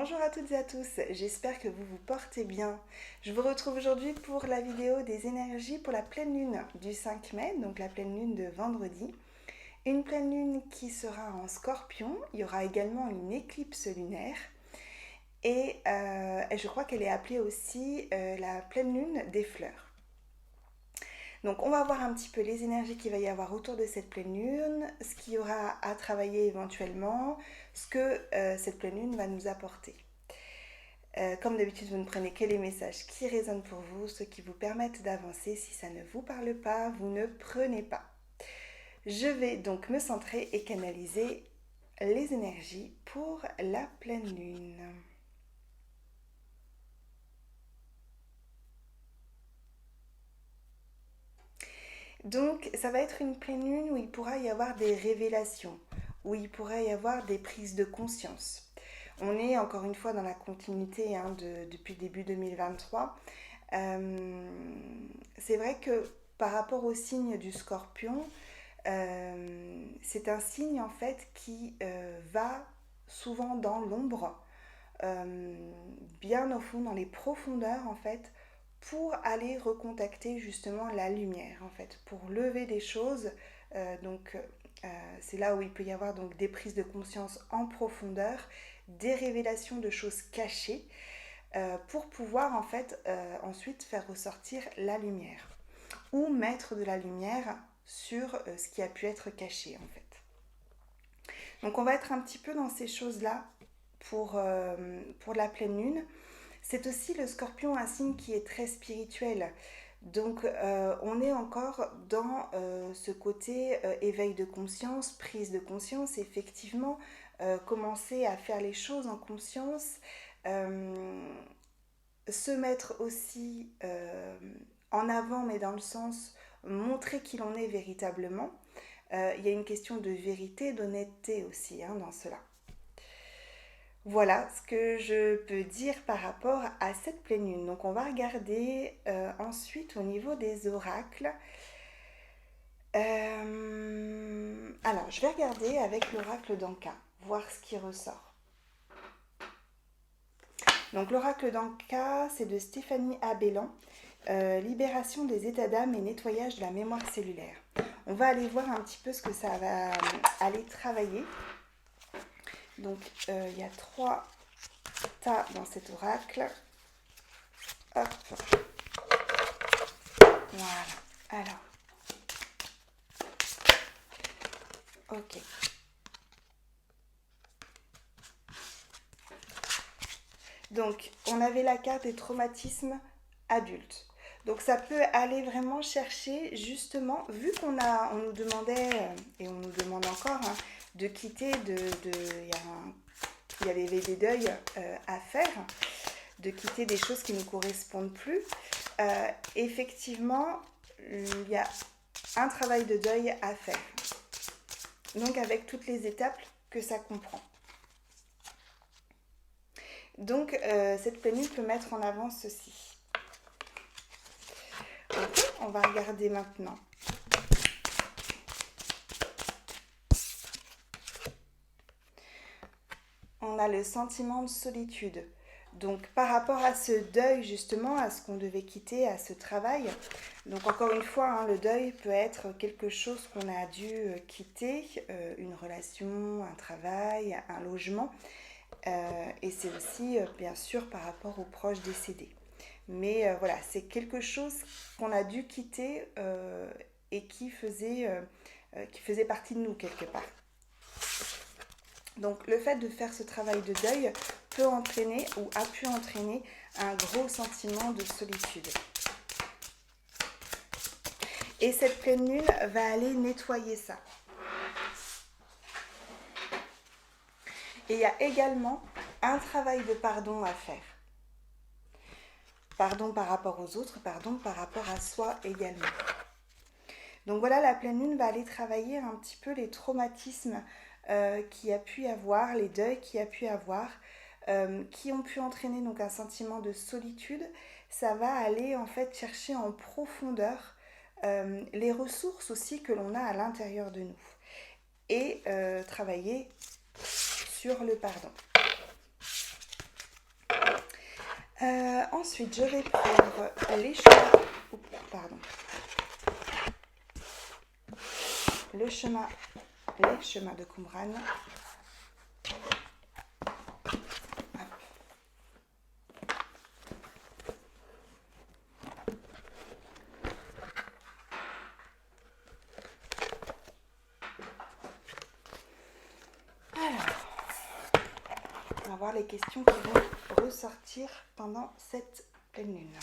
Bonjour à toutes et à tous, j'espère que vous vous portez bien. Je vous retrouve aujourd'hui pour la vidéo des énergies pour la pleine lune du 5 mai, donc la pleine lune de vendredi. Une pleine lune qui sera en Scorpion, il y aura également une éclipse lunaire et je crois qu'elle est appelée aussi la pleine lune des fleurs. Donc on va voir un petit peu les énergies qu'il va y avoir autour de cette pleine lune, ce qu'il y aura à travailler éventuellement, ce que cette pleine lune va nous apporter. Comme d'habitude, vous ne prenez que les messages qui résonnent pour vous, ceux qui vous permettent d'avancer. Si ça ne vous parle pas, vous ne prenez pas. Je vais donc me centrer et canaliser les énergies pour la pleine lune. Donc, ça va être une pleine lune où il pourra y avoir des révélations, où il pourrait y avoir des prises de conscience. On est encore une fois dans la continuité depuis début 2023. C'est vrai que par rapport au signe du Scorpion, c'est un signe en fait qui va souvent dans l'ombre, bien au fond, dans les profondeurs en fait, pour aller recontacter justement la lumière en fait, pour lever des choses. C'est là où il peut y avoir donc des prises de conscience en profondeur, des révélations de choses cachées, pour pouvoir en fait ensuite faire ressortir la lumière ou mettre de la lumière sur ce qui a pu être caché en fait. Donc on va être un petit peu dans ces choses-là pour la pleine lune. C'est aussi le Scorpion, un signe qui est très spirituel. Donc on est encore dans ce côté éveil de conscience, prise de conscience, effectivement, commencer à faire les choses en conscience, se mettre aussi en avant, mais dans le sens montrer qui l'on est véritablement. Il y a une question de vérité, d'honnêteté aussi dans cela. Voilà ce que je peux dire par rapport à cette pleine lune. Donc on va regarder ensuite au niveau des oracles. Alors je vais regarder avec l'oracle d'Anka, voir ce qui ressort. Donc l'oracle d'Anka, c'est de Stéphanie Abellan, libération des états d'âme et nettoyage de la mémoire cellulaire. On va aller voir un petit peu ce que ça va aller travailler. Donc il y a 3 tas dans cet oracle. Hop. Voilà. Alors. Ok. Donc, on avait la carte des traumatismes adultes. Donc, ça peut aller vraiment chercher, justement, vu on nous demandait, et on nous demande encore, de quitter, il y avait des deuils à faire, de quitter des choses qui ne nous correspondent plus. Effectivement, il y a un travail de deuil à faire. Donc, avec toutes les étapes que ça comprend. Donc, cette pleine lune peut mettre en avant ceci. Ok, on va regarder maintenant. On a le sentiment de solitude. Donc, par rapport à ce deuil, justement, à ce qu'on devait quitter, à ce travail, donc encore une fois, le deuil peut être quelque chose qu'on a dû quitter, une relation, un travail, un logement. Et c'est aussi bien sûr par rapport aux proches décédés. Mais voilà, c'est quelque chose qu'on a dû quitter et qui faisait partie de nous quelque part. Donc le fait de faire ce travail de deuil peut entraîner ou a pu entraîner un gros sentiment de solitude. Et cette pleine lune va aller nettoyer ça. Et il y a également un travail de pardon à faire. Pardon par rapport aux autres, pardon par rapport à soi également. Donc voilà, la pleine lune va aller travailler un petit peu les traumatismes qu'il y a pu y avoir, les deuils qu'il y a pu y avoir, qui ont pu entraîner donc un sentiment de solitude. Ça va aller en fait chercher en profondeur les ressources aussi que l'on a à l'intérieur de nous et travailler sur le pardon. Ensuite, je vais prendre les chemins. Pardon. Les chemins de Qumran. On va voir les questions qui vont ressortir pendant cette pleine lune.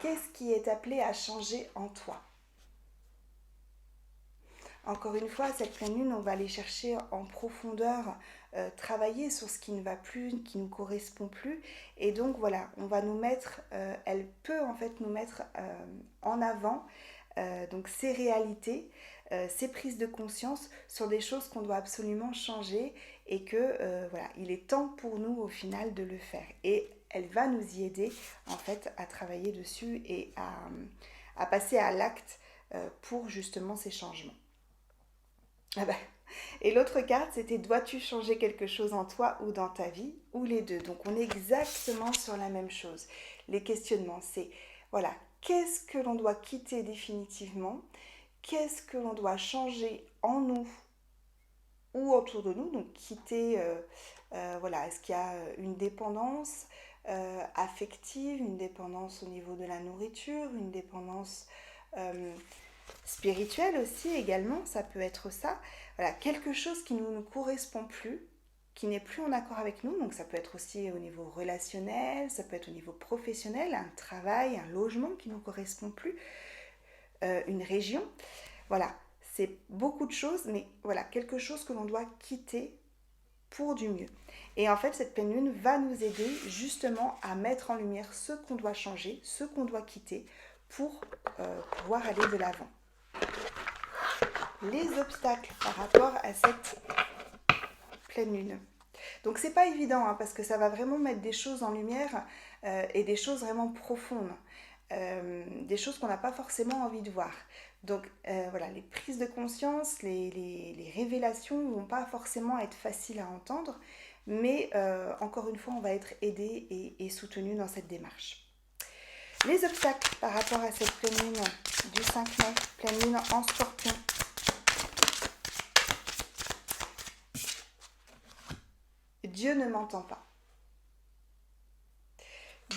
Qu'est-ce qui est appelé à changer en toi? Encore une fois, cette pleine lune, on va aller chercher en profondeur, travailler sur ce qui ne va plus, qui ne correspond plus. Et donc voilà, on va nous mettre, elle peut en fait nous mettre en avant donc ces réalités, ces prises de conscience sur des choses qu'on doit absolument changer et que voilà, il est temps pour nous au final de le faire. Et elle va nous y aider en fait à travailler dessus et à passer à l'acte pour justement ces changements. Ah bah. Et l'autre carte, c'était dois-tu changer quelque chose en toi ou dans ta vie, ou les deux. Donc on est exactement sur la même chose. Les questionnements, c'est voilà, qu'est-ce que l'on doit quitter définitivement, qu'est-ce que l'on doit changer en nous ou autour de nous. Donc quitter, voilà, est-ce qu'il y a une dépendance affective, une dépendance au niveau de la nourriture, une dépendance spirituelle aussi également, ça peut être ça. Voilà, quelque chose qui ne nous correspond plus, qui n'est plus en accord avec nous. Donc ça peut être aussi au niveau relationnel, ça peut être au niveau professionnel, un travail, un logement qui ne nous correspond plus, une région. Voilà, c'est beaucoup de choses, mais voilà, quelque chose que l'on doit quitter pour du mieux. Et en fait, cette pleine lune va nous aider justement à mettre en lumière ce qu'on doit changer, ce qu'on doit quitter pour pouvoir aller de l'avant. Les obstacles par rapport à cette pleine lune. Donc c'est pas évident hein, parce que ça va vraiment mettre des choses en lumière et des choses vraiment profondes, des choses qu'on n'a pas forcément envie de voir. Donc voilà, les prises de conscience, les révélations ne vont pas forcément être faciles à entendre, mais encore une fois, on va être aidé et soutenu dans cette démarche. Les obstacles par rapport à cette pleine lune du 5 mai, pleine lune en Scorpion. Dieu ne m'entend pas.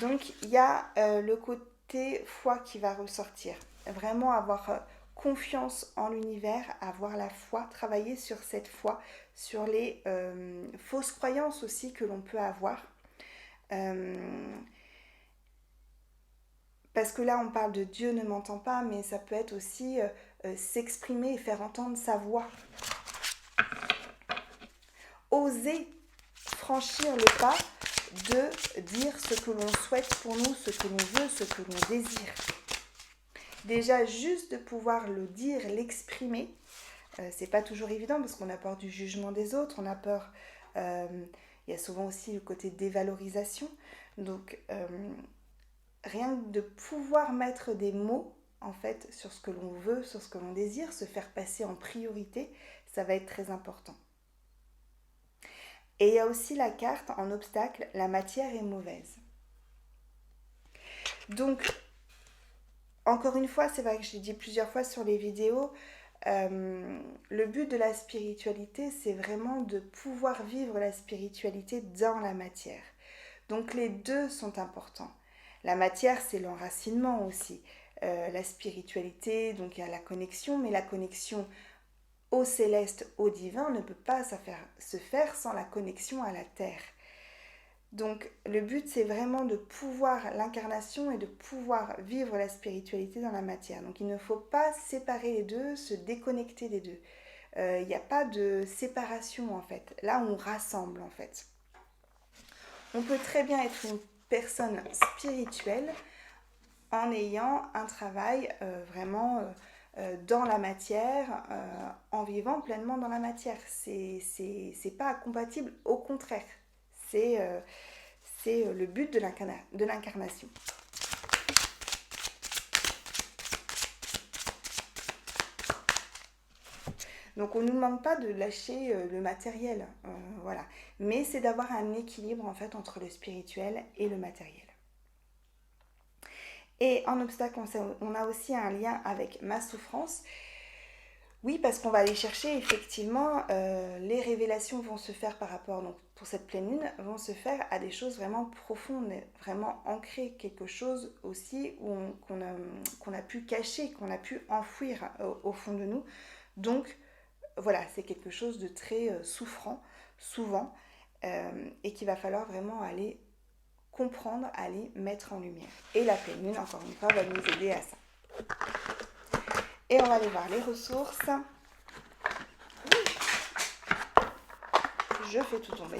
Donc il y a le côté foi qui va ressortir. Vraiment avoir confiance en l'univers, avoir la foi, travailler sur cette foi, sur les fausses croyances aussi que l'on peut avoir. Parce que là on parle de Dieu ne m'entend pas, mais ça peut être aussi s'exprimer et faire entendre sa voix. Oser franchir le pas de dire ce que l'on souhaite pour nous, ce que l'on veut, ce que l'on désire. Déjà, juste de pouvoir le dire, l'exprimer, c'est pas toujours évident parce qu'on a peur du jugement des autres, on a peur, il y a souvent aussi le côté dévalorisation. Donc, rien que de pouvoir mettre des mots, en fait, sur ce que l'on veut, sur ce que l'on désire, se faire passer en priorité, ça va être très important. Et il y a aussi la carte en obstacle, la matière est mauvaise. Donc, encore une fois, c'est vrai que j'ai dit plusieurs fois sur les vidéos, le but de la spiritualité, c'est vraiment de pouvoir vivre la spiritualité dans la matière. Donc les deux sont importants. La matière, c'est l'enracinement aussi. La spiritualité, donc il y a la connexion, mais la connexion au céleste, au divin, ne peut pas se faire sans la connexion à la terre. Donc le but, c'est vraiment de pouvoir l'incarnation et de pouvoir vivre la spiritualité dans la matière. Donc il ne faut pas séparer les deux, se déconnecter des deux. Il n'y a pas de séparation en fait. Là, on rassemble en fait. On peut très bien être une personne spirituelle en ayant un travail vraiment dans la matière, en vivant pleinement dans la matière. C'est pas incompatible, au contraire. C'est le but de l'incarnation. Donc on ne nous demande pas de lâcher le matériel, voilà. Mais c'est d'avoir un équilibre en fait entre le spirituel et le matériel. Et en obstacle, on a aussi un lien avec ma souffrance. Oui, parce qu'on va aller chercher, effectivement, les révélations vont se faire par rapport, donc pour cette pleine lune, vont se faire à des choses vraiment profondes, vraiment ancrées, quelque chose aussi qu'on a pu cacher, qu'on a pu enfouir au fond de nous. Donc voilà, c'est quelque chose de très souffrant, souvent, et qu'il va falloir vraiment aller comprendre, aller mettre en lumière. Et la pleine lune, encore une fois, va nous aider à ça. Et on va aller voir les ressources. Je fais tout tomber.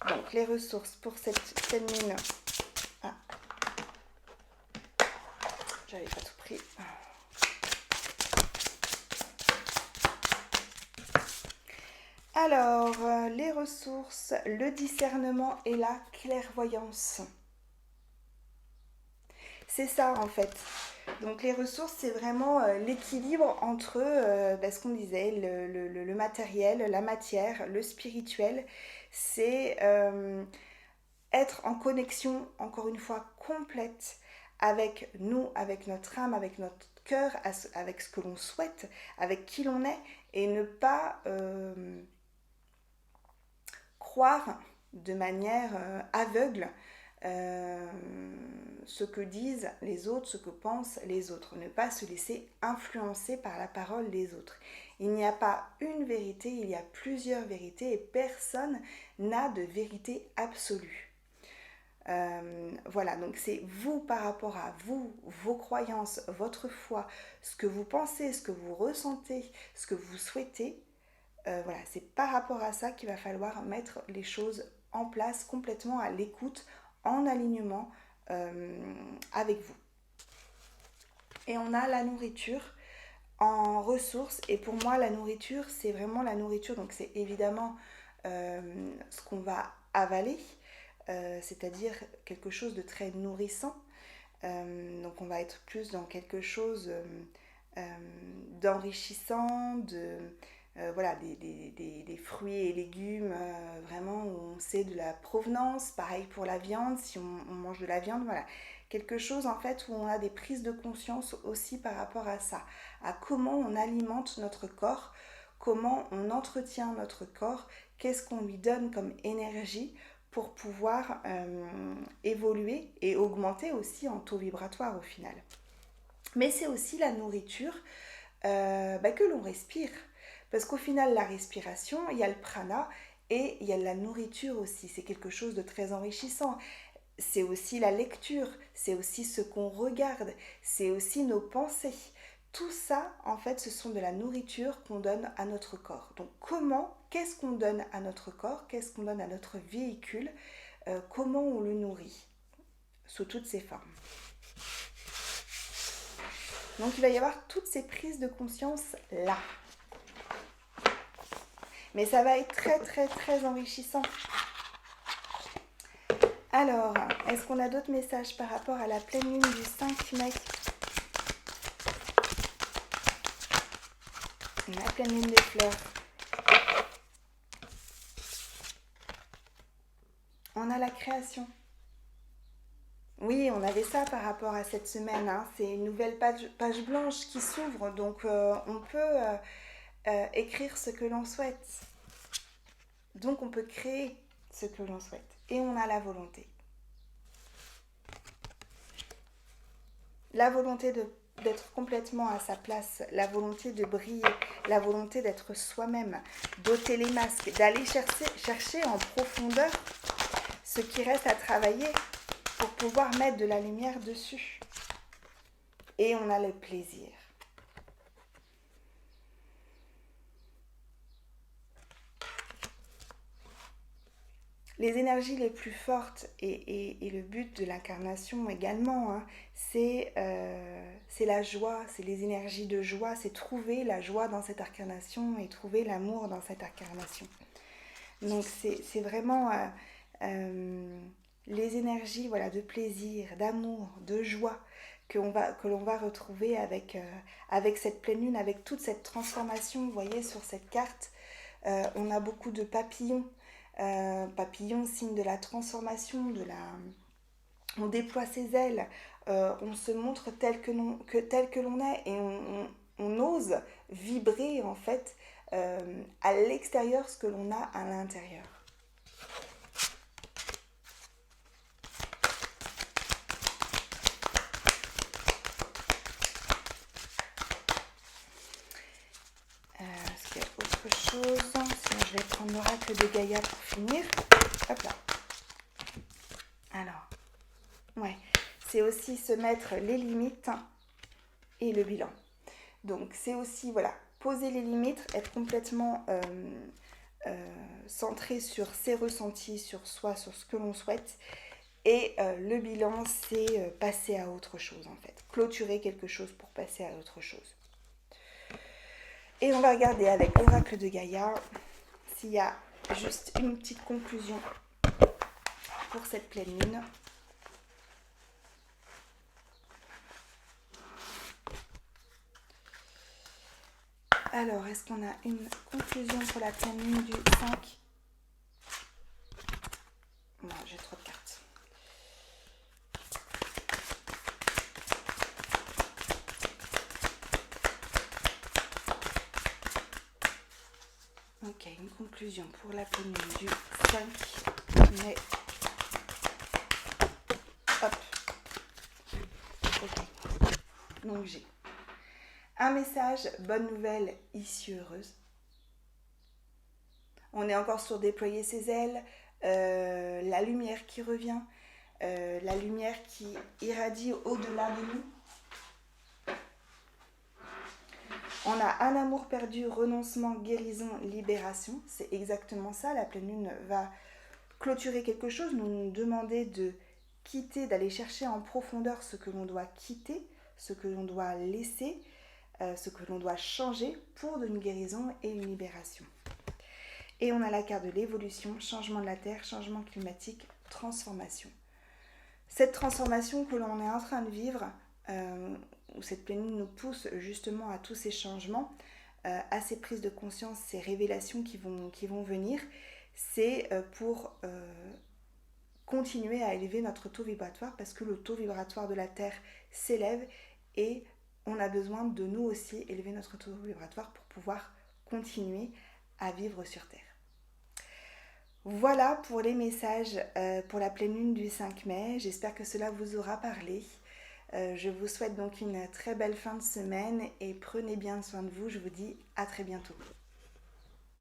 Donc, les ressources pour cette pleine lune. Ah, j'avais pas tout pris. Alors, les ressources, le discernement et la clairvoyance. C'est ça en fait. Donc les ressources, c'est vraiment l'équilibre entre ce qu'on disait, le matériel, la matière, le spirituel. C'est être en connexion, encore une fois, complète avec nous, avec notre âme, avec notre cœur, avec ce que l'on souhaite, avec qui l'on est, et ne pas croire de manière aveugle ce que disent les autres, ce que pensent les autres. Ne pas se laisser influencer par la parole des autres. Il n'y a pas une vérité, il y a plusieurs vérités et personne n'a de vérité absolue. Voilà, donc c'est vous par rapport à vous, vos croyances, votre foi, ce que vous pensez, ce que vous ressentez, ce que vous souhaitez. Voilà, c'est par rapport à ça qu'il va falloir mettre les choses en place complètement à l'écoute, en alignement avec vous. Et on a la nourriture en ressources. Et pour moi, la nourriture, c'est vraiment la nourriture. Donc c'est évidemment ce qu'on va avaler, c'est-à-dire quelque chose de très nourrissant. Donc on va être plus dans quelque chose d'enrichissant, voilà, des fruits et légumes vraiment où on sait de la provenance. Pareil pour la viande, si on mange de la viande, voilà. Quelque chose en fait où on a des prises de conscience aussi par rapport à ça, à comment on alimente notre corps, comment on entretient notre corps, qu'est-ce qu'on lui donne comme énergie pour pouvoir évoluer et augmenter aussi en taux vibratoire au final. Mais c'est aussi la nourriture que l'on respire. Parce qu'au final, la respiration, il y a le prana et il y a la nourriture aussi. C'est quelque chose de très enrichissant. C'est aussi la lecture, c'est aussi ce qu'on regarde, c'est aussi nos pensées. Tout ça, en fait, ce sont de la nourriture qu'on donne à notre corps. Donc qu'est-ce qu'on donne à notre corps, qu'est-ce qu'on donne à notre véhicule, comment on le nourrit, sous toutes ses formes. Donc il va y avoir toutes ces prises de conscience là. Mais ça va être très très très enrichissant. Alors, est-ce qu'on a d'autres messages par rapport à la pleine lune du 5 mai? La pleine lune des fleurs. On a la création. Oui, on avait ça par rapport à cette semaine. Hein. C'est une nouvelle page blanche qui s'ouvre. Donc, on peut écrire ce que l'on souhaite. Donc, on peut créer ce que l'on souhaite. Et on a la volonté. La volonté d'être complètement à sa place, la volonté de briller, la volonté d'être soi-même, d'ôter les masques, d'aller chercher en profondeur ce qui reste à travailler pour pouvoir mettre de la lumière dessus. Et on a le plaisir. Les énergies les plus fortes et le but de l'incarnation également, hein, c'est la joie, c'est les énergies de joie, c'est trouver la joie dans cette incarnation et trouver l'amour dans cette incarnation. Donc c'est vraiment les énergies voilà, de plaisir, d'amour, de joie que l'on va retrouver avec cette pleine lune, avec toute cette transformation. Vous voyez sur cette carte, on a beaucoup de papillons. Papillons, signe de la transformation, on déploie ses ailes, on se montre tel que l'on est et on ose vibrer en fait à l'extérieur ce que l'on a à l'intérieur. Est-ce qu'il y a autre chose? Sinon je vais prendre l'oracle de Gaïa pour finir. Hop là. Alors, ouais, c'est aussi se mettre les limites et le bilan. Donc c'est aussi, voilà, poser les limites, être complètement centré sur ses ressentis, sur soi, sur ce que l'on souhaite. Et le bilan, c'est passer à autre chose en fait. Clôturer quelque chose pour passer à autre chose. Et on va regarder avec l'oracle de Gaïa s'il y a juste une petite conclusion pour cette pleine lune. Alors, est-ce qu'on a une conclusion pour la pleine lune du 5? Non, j'ai trop de cartes. Ok, une conclusion pour la pleine lune du 5 mai. Hop. Ok. Donc j'ai un message, bonne nouvelle, issue heureuse. On est encore sur déployer ses ailes, la lumière qui revient, la lumière qui irradie au-delà de nous. On a un amour perdu, renoncement, guérison, libération. C'est exactement ça. La pleine lune va clôturer quelque chose, nous demander de quitter, d'aller chercher en profondeur ce que l'on doit quitter, ce que l'on doit laisser, ce que l'on doit changer pour une guérison et une libération. Et on a la carte de l'évolution, changement de la Terre, changement climatique, transformation. Cette transformation que l'on est en train de vivre, où cette pleine lune nous pousse justement à tous ces changements, à ces prises de conscience, ces révélations qui vont venir, c'est pour continuer à élever notre taux vibratoire, parce que le taux vibratoire de la Terre s'élève et on a besoin de nous aussi élever notre taux vibratoire pour pouvoir continuer à vivre sur Terre. Voilà pour les messages pour la pleine lune du 5 mai. J'espère que cela vous aura parlé. Je vous souhaite donc une très belle fin de semaine et prenez bien soin de vous. Je vous dis à très bientôt.